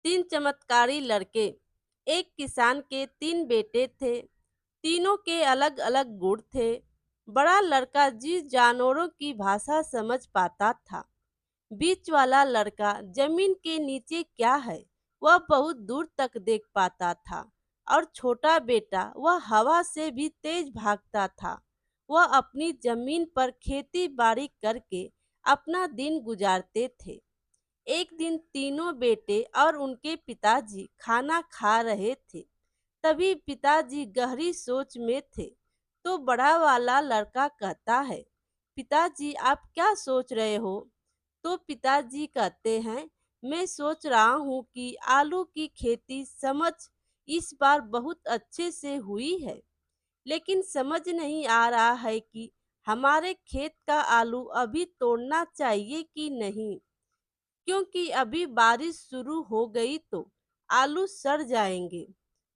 तीन चमत्कारी लड़के। एक किसान के तीन बेटे थे। तीनों के अलग अलग गुण थे। बड़ा लड़का जिस जानवरों की भाषा समझ पाता था। बीच वाला लड़का जमीन के नीचे क्या है वह बहुत दूर तक देख पाता था। और छोटा बेटा वह हवा से भी तेज भागता था। वह अपनी जमीन पर खेती बाड़ी करके अपना दिन गुजारते थे। एक दिन तीनों बेटे और उनके पिताजी खाना खा रहे थे। तभी पिताजी गहरी सोच में थे। तो बड़ा वाला लड़का कहता है, पिताजी आप क्या सोच रहे हो? तो पिताजी कहते हैं, मैं सोच रहा हूँ कि आलू की खेती समझ इस बार बहुत अच्छे से हुई है। लेकिन समझ नहीं आ रहा है कि हमारे खेत का आलू अभी तोड़ना चाहिए कि नहीं, क्योंकि अभी बारिश शुरू हो गई तो आलू सड़ जाएंगे।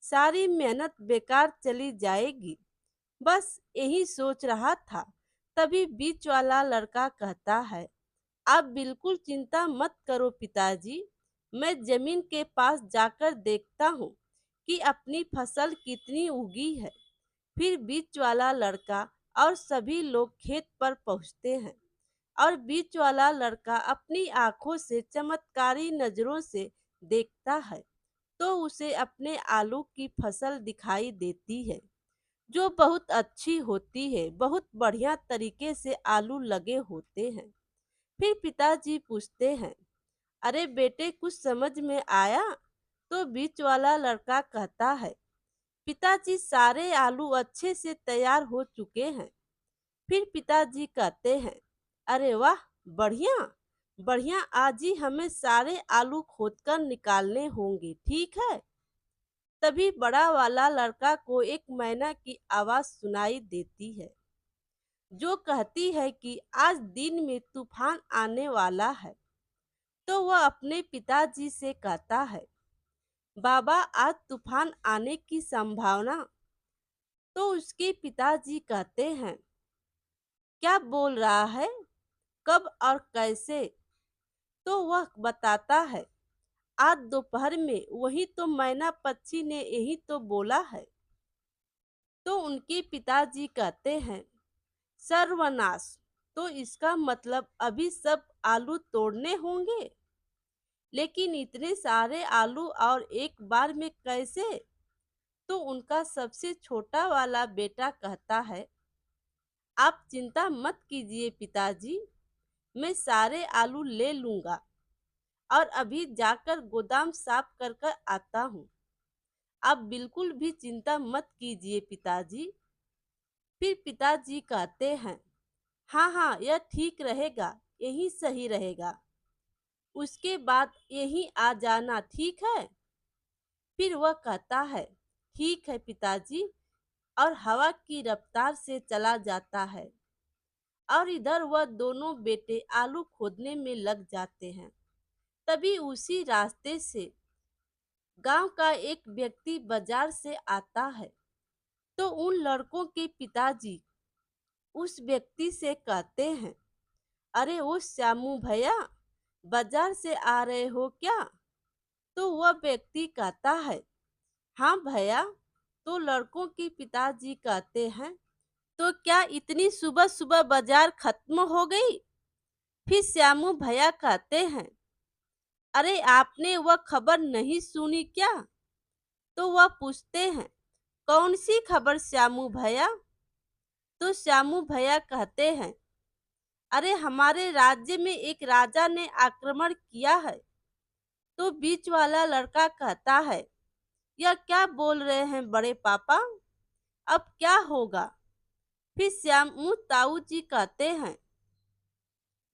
सारी मेहनत बेकार चली जाएगी। बस यही सोच रहा था। तभी बीच वाला लड़का कहता है, आप बिल्कुल चिंता मत करो पिताजी। मैं जमीन के पास जाकर देखता हूँ कि अपनी फसल कितनी उगी है। फिर बीच वाला लड़का और सभी लोग खेत पर पहुँचते हैं। और बीच वाला लड़का अपनी आंखों से चमत्कारी नजरों से देखता है। तो उसे अपने आलू की फसल दिखाई देती है, जो बहुत अच्छी होती है। बहुत बढ़िया तरीके से आलू लगे होते हैं। फिर पिताजी पूछते हैं, अरे बेटे कुछ समझ में आया? तो बीच वाला लड़का कहता है, पिताजी सारे आलू अच्छे से तैयार हो चुके हैं। फिर पिताजी कहते हैं, अरे वाह, बढ़िया बढ़िया, आज ही हमें सारे आलू खोदकर निकालने होंगे, ठीक है? तभी बड़ा वाला लड़का को एक मैना की आवाज सुनाई देती है, जो कहती है कि आज दिन में तूफान आने वाला है। तो वह अपने पिताजी से कहता है, बाबा आज तूफान आने की संभावना। तो उसके पिताजी कहते हैं, क्या बोल रहा है? कब और कैसे? तो वह बताता है, आज दोपहर में वही तो मैना पक्षी ने यही तो बोला है। तो उनके पिताजी कहते हैं, सर्वनाश, तो इसका मतलब अभी सब आलू तोड़ने होंगे। लेकिन इतने सारे आलू और एक बार में कैसे? तो उनका सबसे छोटा वाला बेटा कहता है, आप चिंता मत कीजिए पिताजी, मैं सारे आलू ले लूंगा और अभी जाकर गोदाम साफ कर कर आता हूँ। आप बिल्कुल भी चिंता मत कीजिए पिताजी। फिर पिताजी कहते हैं, हाँ हाँ, यह ठीक रहेगा, यही सही रहेगा। उसके बाद यही आ जाना, ठीक है? फिर वह कहता है, ठीक है पिताजी, और हवा की रफ्तार से चला जाता है। और इधर वह दोनों बेटे आलू खोदने में लग जाते हैं। तभी उसी रास्ते से गांव का एक व्यक्ति बाजार से आता है। तो उन लड़कों के पिताजी उस व्यक्ति से कहते हैं, अरे ओ श्यामू भैया, बाजार से आ रहे हो क्या? तो वह व्यक्ति कहता है, हाँ भैया। तो लड़कों के पिताजी कहते हैं, तो क्या इतनी सुबह सुबह बाजार खत्म हो गई? फिर श्यामू भैया कहते हैं, अरे आपने वह खबर नहीं सुनी क्या? तो वह पूछते हैं, कौन सी खबर श्यामू भैया? तो श्यामू भैया कहते हैं, अरे हमारे राज्य में एक राजा ने आक्रमण किया है। तो बीच वाला लड़का कहता है, यह क्या बोल रहे हैं बड़े पापा? अब क्या होगा? फिर श्यामू ताऊ जी कहते हैं,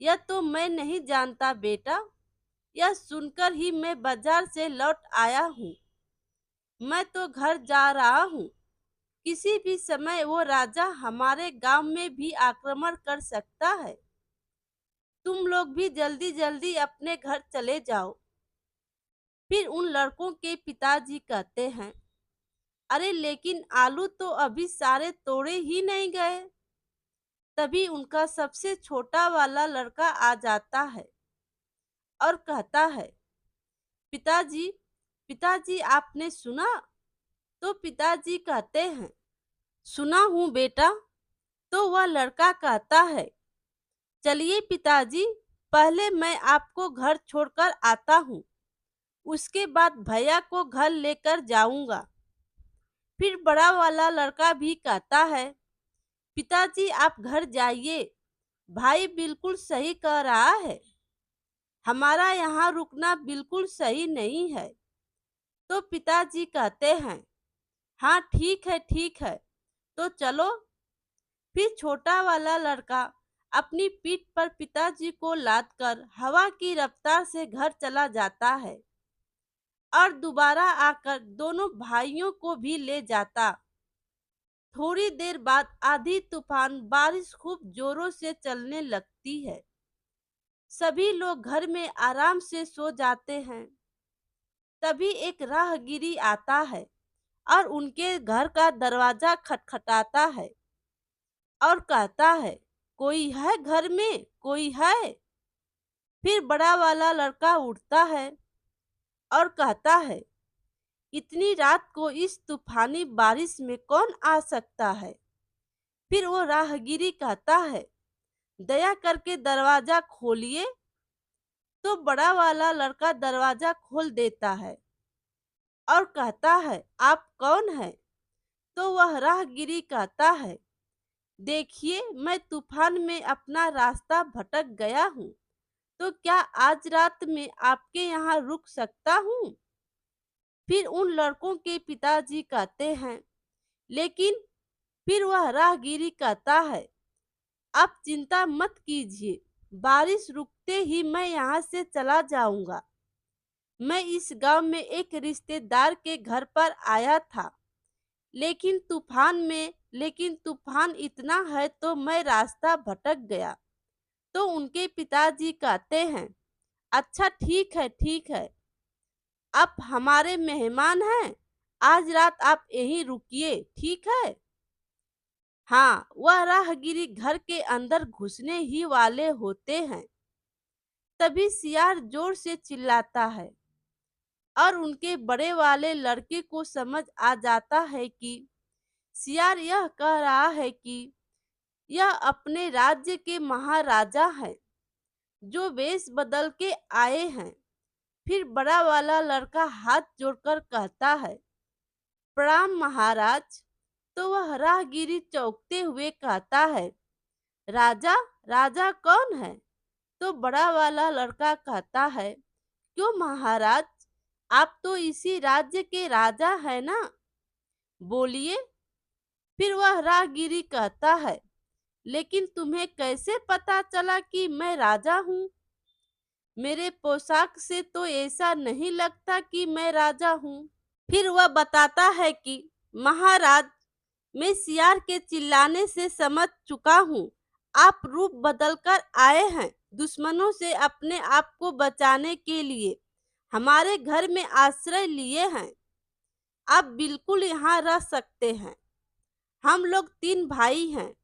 यह तो मैं नहीं जानता बेटा, यह सुनकर ही मैं बाजार से लौट आया हूँ। मैं तो घर जा रहा हूँ। किसी भी समय वो राजा हमारे गांव में भी आक्रमण कर सकता है। तुम लोग भी जल्दी जल्दी अपने घर चले जाओ। फिर उन लड़कों के पिताजी कहते हैं, अरे लेकिन आलू तो अभी सारे तोड़े ही नहीं गए। तभी उनका सबसे छोटा वाला लड़का आ जाता है और कहता है, पिताजी, पिताजी आपने सुना? तो पिताजी कहते हैं, सुना हूँ बेटा। तो वह लड़का कहता है, चलिए पिताजी, पहले मैं आपको घर छोड़कर आता हूँ, उसके बाद भैया को घर लेकर जाऊंगा। फिर बड़ा वाला लड़का भी कहता है, पिताजी आप घर जाइए, भाई बिल्कुल सही कह रहा है, हमारा यहाँ रुकना बिल्कुल सही नहीं है। तो पिताजी कहते हैं, हाँ ठीक है, तो चलो। फिर छोटा वाला लड़का अपनी पीठ पर पिताजी को लादकर हवा की रफ्तार से घर चला जाता है और दोबारा आकर दोनों भाइयों को भी ले जाता। थोड़ी देर बाद आधी तूफान बारिश खूब जोरों से चलने लगती है। सभी लोग घर में आराम से सो जाते हैं। तभी एक राहगीरी आता है और उनके घर का दरवाजा खटखटाता है और कहता है, कोई है घर में, कोई है? फिर बड़ा वाला लड़का उठता है और कहता है, इतनी रात को इस तूफानी बारिश में कौन आ सकता है? फिर वो राहगीरी कहता है, दया करके दरवाजा खोलिए। तो बड़ा वाला लड़का दरवाजा खोल देता है और कहता है, आप कौन है? तो वह राहगीरी कहता है, देखिए मैं तूफान में अपना रास्ता भटक गया हूँ, तो क्या आज रात में आपके यहाँ रुक सकता हूँ? फिर उन लड़कों के पिताजी कहते हैं, लेकिन फिर वह राहगीरी कहता है, आप चिंता मत कीजिए, बारिश रुकते ही मैं यहाँ से चला जाऊंगा। मैं इस गांव में एक रिश्तेदार के घर पर आया था, लेकिन तूफान इतना है तो मैं रास्ता भटक गया। तो उनके पिताजी कहते हैं, अच्छा ठीक है, आप हमारे मेहमान हैं, आज रात आप यहीं रुकिए, ठीक है? हाँ, वह राहगीरी घर के अंदर घुसने ही वाले होते हैं, तभी सियार जोर से चिल्लाता है और उनके बड़े वाले लड़के को समझ आ जाता है कि सियार यह कह रहा है कि यह अपने राज्य के महाराजा हैं, जो वेश बदल के आए हैं। फिर बड़ा वाला लड़का हाथ जोड़कर कहता है, प्रणाम महाराज। तो वह राहगीरी चौंकते हुए कहता है, राजा, राजा कौन है? तो बड़ा वाला लड़का कहता है, क्यों महाराज, आप तो इसी राज्य के राजा है ना, बोलिए। फिर वह राहगीरी कहता है, लेकिन तुम्हें कैसे पता चला कि मैं राजा हूँ? मेरे पोशाक से तो ऐसा नहीं लगता कि मैं राजा हूँ। फिर वह बताता है कि महाराज, मैं सियार के चिल्लाने से समझ चुका हूँ, आप रूप बदलकर आए हैं दुश्मनों से अपने आप को बचाने के लिए, हमारे घर में आश्रय लिए हैं। आप बिल्कुल यहाँ रह सकते हैं। हम लोग 3 भाई हैं,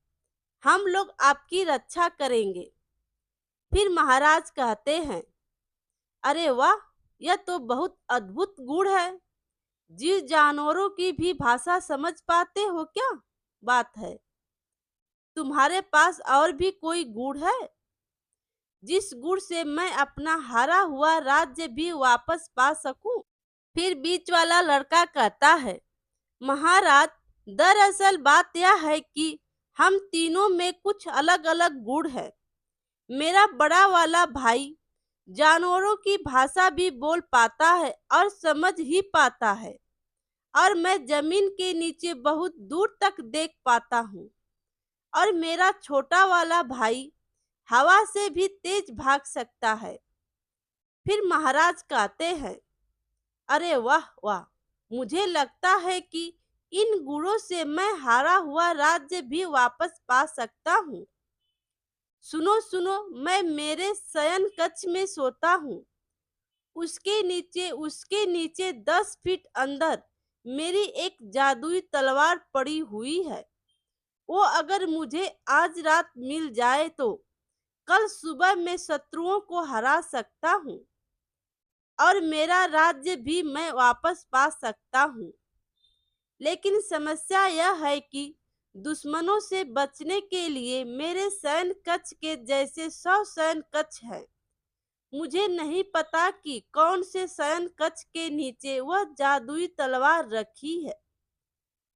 हम लोग आपकी रक्षा करेंगे। फिर महाराज कहते हैं, अरे वाह, यह तो बहुत अद्भुत गुण है। जीव जानवरों की भी भाषा समझ पाते हो क्या? बात है, तुम्हारे पास और भी कोई गुण है, जिस गुण से मैं अपना हारा हुआ राज्य भी वापस पा सकूं? फिर बीच वाला लड़का कहता है, महाराज, दरअसल बात यह है कि हम तीनों में कुछ अलग अलग गुण है। मेरा बड़ा वाला भाई जानवरों की भाषा भी बोल पाता है और समझ ही पाता है, और मैं जमीन के नीचे बहुत दूर तक देख पाता हूँ। और मेरा छोटा वाला भाई हवा से भी तेज भाग सकता है। फिर महाराज कहते हैं, अरे वाह वाह, मुझे लगता है कि इन गुणों से मैं हारा हुआ राज्य भी वापस पा सकता हूँ। सुनो सुनो, मैं मेरे शयन कक्ष में सोता हूँ, उसके नीचे 10 फीट अंदर मेरी एक जादुई तलवार पड़ी हुई है। वो अगर मुझे आज रात मिल जाए तो कल सुबह मैं शत्रुओं को हरा सकता हूँ। और मेरा राज्य भी मैं वापस पा सकता हूँ। लेकिन समस्या यह है कि दुश्मनों से बचने के लिए मेरे सैन्य कक्ष के जैसे 100 सैन्य कक्ष हैं। मुझे नहीं पता कि कौन से शयन कक्ष के नीचे वह जादुई तलवार रखी है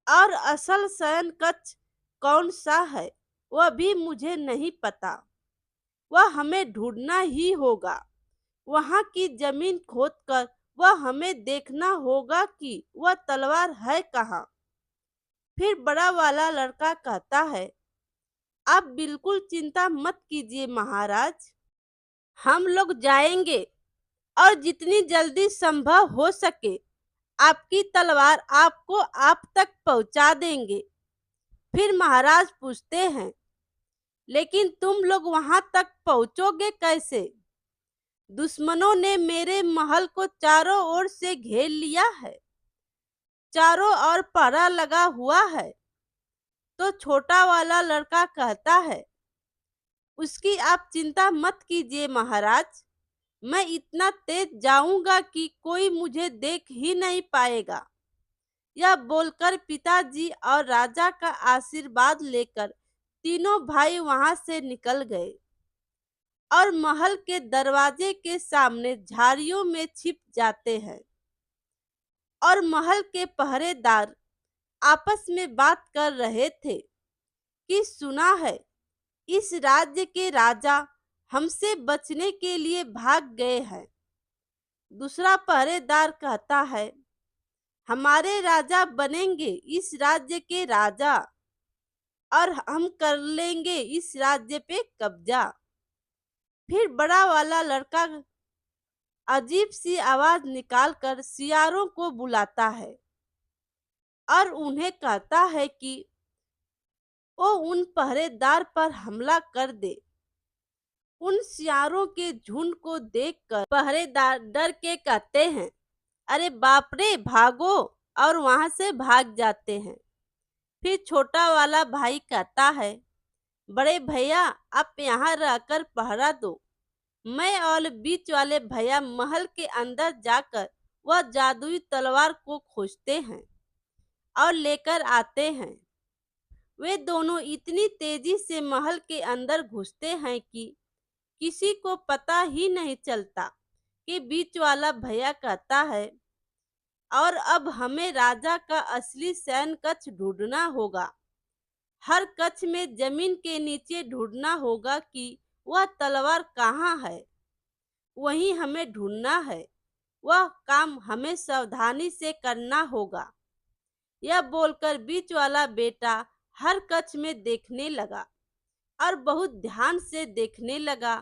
और असल शयन कक्ष कौन सा है, वह भी मुझे नहीं पता। वह हमें ढूंढना ही होगा। वहां की जमीन खोदकर वह हमें देखना होगा कि वह तलवार है कहाँ। फिर बड़ा वाला लड़का कहता है, आप बिल्कुल चिंता मत कीजिए महाराज, हम लोग जाएंगे और जितनी जल्दी संभव हो सके आपकी तलवार आपको आप तक पहुंचा देंगे। फिर महाराज पूछते हैं, लेकिन तुम लोग वहां तक पहुंचोगे कैसे? दुश्मनों ने मेरे महल को चारों ओर से घेर लिया है, चारों ओर पहरा लगा हुआ है। तो छोटा वाला लड़का कहता है, उसकी आप चिंता मत कीजिए महाराज, मैं इतना तेज जाऊंगा कि कोई मुझे देख ही नहीं पाएगा। यह बोलकर पिताजी और राजा का आशीर्वाद लेकर तीनों भाई वहां से निकल गए और महल के दरवाजे के सामने झाड़ियों में छिप जाते हैं। और महल के पहरेदार आपस में बात कर रहे थे कि सुना है इस राज्य के राजा हमसे बचने के लिए भाग गए हैं। दूसरा पहरेदार कहता है, हमारे राजा बनेंगे इस राज्य के राजा और हम कर लेंगे इस राज्य पे कब्जा। फिर बड़ा वाला लड़का अजीब सी आवाज निकालकर सियारों को बुलाता है और उन्हें कहता है कि वो उन पहरेदार पर हमला कर दे। उन सियारों के झुंड को देखकर पहरेदार डर के कहते हैं, अरे बाप रे भागो, और वहां से भाग जाते हैं। फिर छोटा वाला भाई कहता है, बड़े भैया आप यहाँ रहकर पहरा दो, मैं और बीच वाले भैया महल के अंदर जाकर वह जादुई तलवार को खोजते हैं और लेकर आते हैं। वे दोनों इतनी तेजी से महल के अंदर घुसते हैं कि किसी को पता ही नहीं चलता कि बीच वाला भैया कहता है, और अब हमें राजा का असली सैन्य कक्ष ढूंढना होगा। हर कक्ष में जमीन के नीचे ढूंढना होगा कि वह तलवार कहाँ है। वहीं हमें ढूंढना है। वह काम हमें सावधानी से करना होगा। यह बोलकर बीच वाला बेटा हर कक्ष में देखने लगा और बहुत ध्यान से देखने लगा।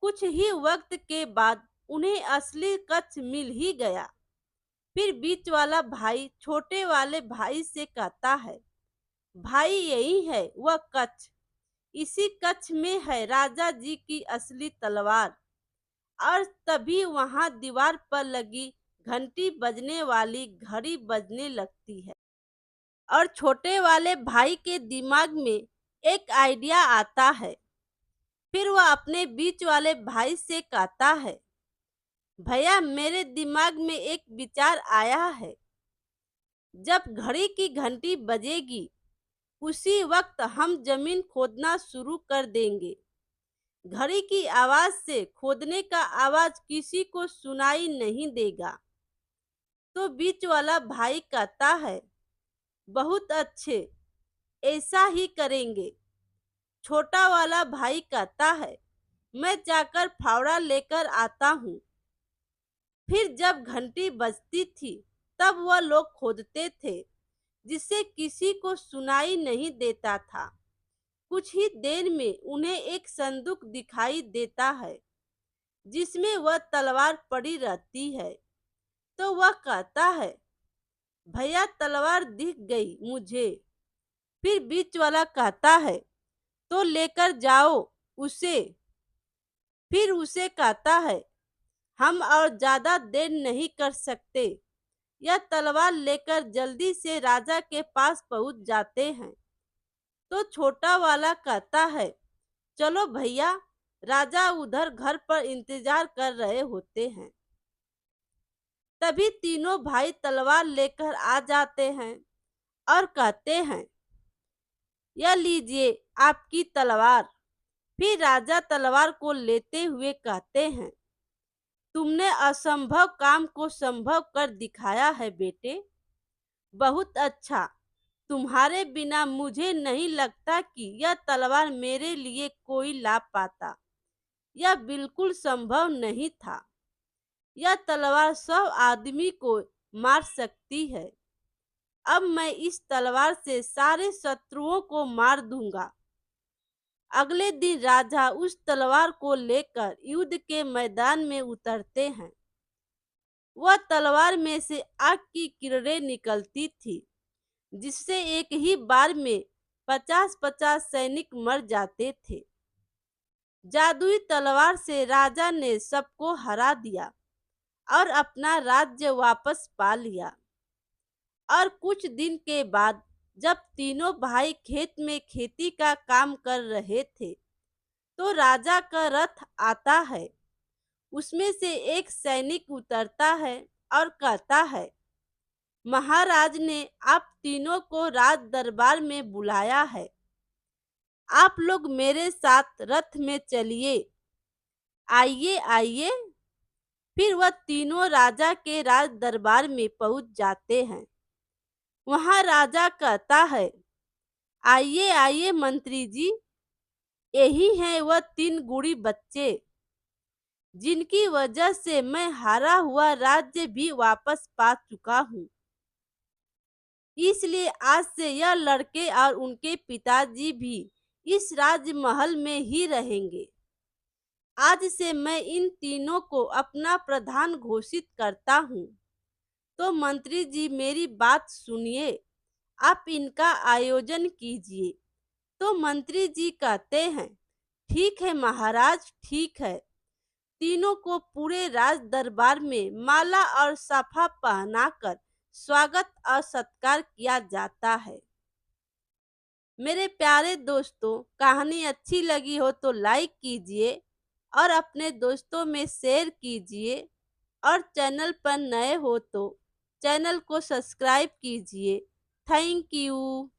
कुछ ही वक्त के बाद उन्हें असली कक्ष मिल ही गया। फिर बीच वाला भाई छोटे वाले भाई से कहता है, भाई यही है वह कक्ष, इसी कक्ष में है राजा जी की असली तलवार। और तभी वहां दीवार पर लगी घंटी बजने वाली घड़ी बजने लगती है और छोटे वाले भाई के दिमाग में एक आइडिया आता है। फिर वह अपने बीच वाले भाई से कहता है, भैया मेरे दिमाग में एक विचार आया है। जब घड़ी की घंटी बजेगी उसी वक्त हम जमीन खोदना शुरू कर देंगे। घड़ी की आवाज से खोदने का आवाज किसी को सुनाई नहीं देगा। तो बीच वाला भाई कहता है, बहुत अच्छे, ऐसा ही करेंगे। छोटा वाला भाई कहता है, मैं जाकर फावड़ा लेकर आता हूँ। फिर जब घंटी बजती थी तब वह लोग खोदते थे जिससे किसी को सुनाई नहीं देता था। कुछ ही देर में उन्हें एक संदूक दिखाई देता है जिसमें वह तलवार पड़ी रहती है। तो वह कहता है, भैया तलवार दिख गई मुझे। फिर बीच वाला कहता है, तो लेकर जाओ उसे। फिर उसे कहता है, हम और ज्यादा देर नहीं कर सकते। यह तलवार लेकर जल्दी से राजा के पास पहुंच जाते हैं। तो छोटा वाला कहता है, चलो भैया, राजा उधर घर पर इंतजार कर रहे होते हैं। तभी तीनों भाई तलवार लेकर आ जाते हैं और कहते हैं, यह लीजिए आपकी तलवार। फिर राजा तलवार को लेते हुए कहते हैं, तुमने असंभव काम को संभव कर दिखाया है बेटे। बहुत अच्छा। तुम्हारे बिना मुझे नहीं लगता कि यह तलवार मेरे लिए कोई लाभ पाता। यह बिल्कुल संभव नहीं था। यह तलवार 100 आदमी को मार सकती है। अब मैं इस तलवार से सारे शत्रुओं को मार दूंगा। अगले दिन राजा उस तलवार को लेकर युद्ध के मैदान में उतरते हैं। वह तलवार में से आग की किरणें निकलती थी, जिससे एक ही बार में 50-50 सैनिक मर जाते थे। जादुई तलवार से राजा ने सबको हरा दिया और अपना राज्य वापस पा लिया। और कुछ दिन के बाद जब तीनों भाई खेत में खेती का काम कर रहे थे, तो राजा का रथ आता है। उसमें से एक सैनिक उतरता है और कहता है, महाराज ने आप तीनों को राज दरबार में बुलाया है। आप लोग मेरे साथ रथ में चलिए। आइए आइए। फिर वह तीनों राजा के राज दरबार में पहुंच जाते हैं। वहां राजा कहता है, आइए आइए मंत्री जी, यही हैं वह 3 गुणी बच्चे, जिनकी वजह से मैं हारा हुआ राज्य भी वापस पा चुका हूँ। इसलिए आज से यह लड़के और उनके पिताजी भी इस राजमहल में ही रहेंगे। आज से मैं इन तीनों को अपना प्रधान घोषित करता हूँ। तो मंत्री जी मेरी बात सुनिए, आप इनका आयोजन कीजिए। तो मंत्री जी कहते हैं, ठीक है महाराज, ठीक है। तीनों को पूरे राज दरबार में माला और साफा पहनाकर स्वागत और सत्कार किया जाता है। मेरे प्यारे दोस्तों, कहानी अच्छी लगी हो तो लाइक कीजिए और अपने दोस्तों में शेयर कीजिए, और चैनल पर नए हो तो चैनल को सब्सक्राइब कीजिए। Thank you.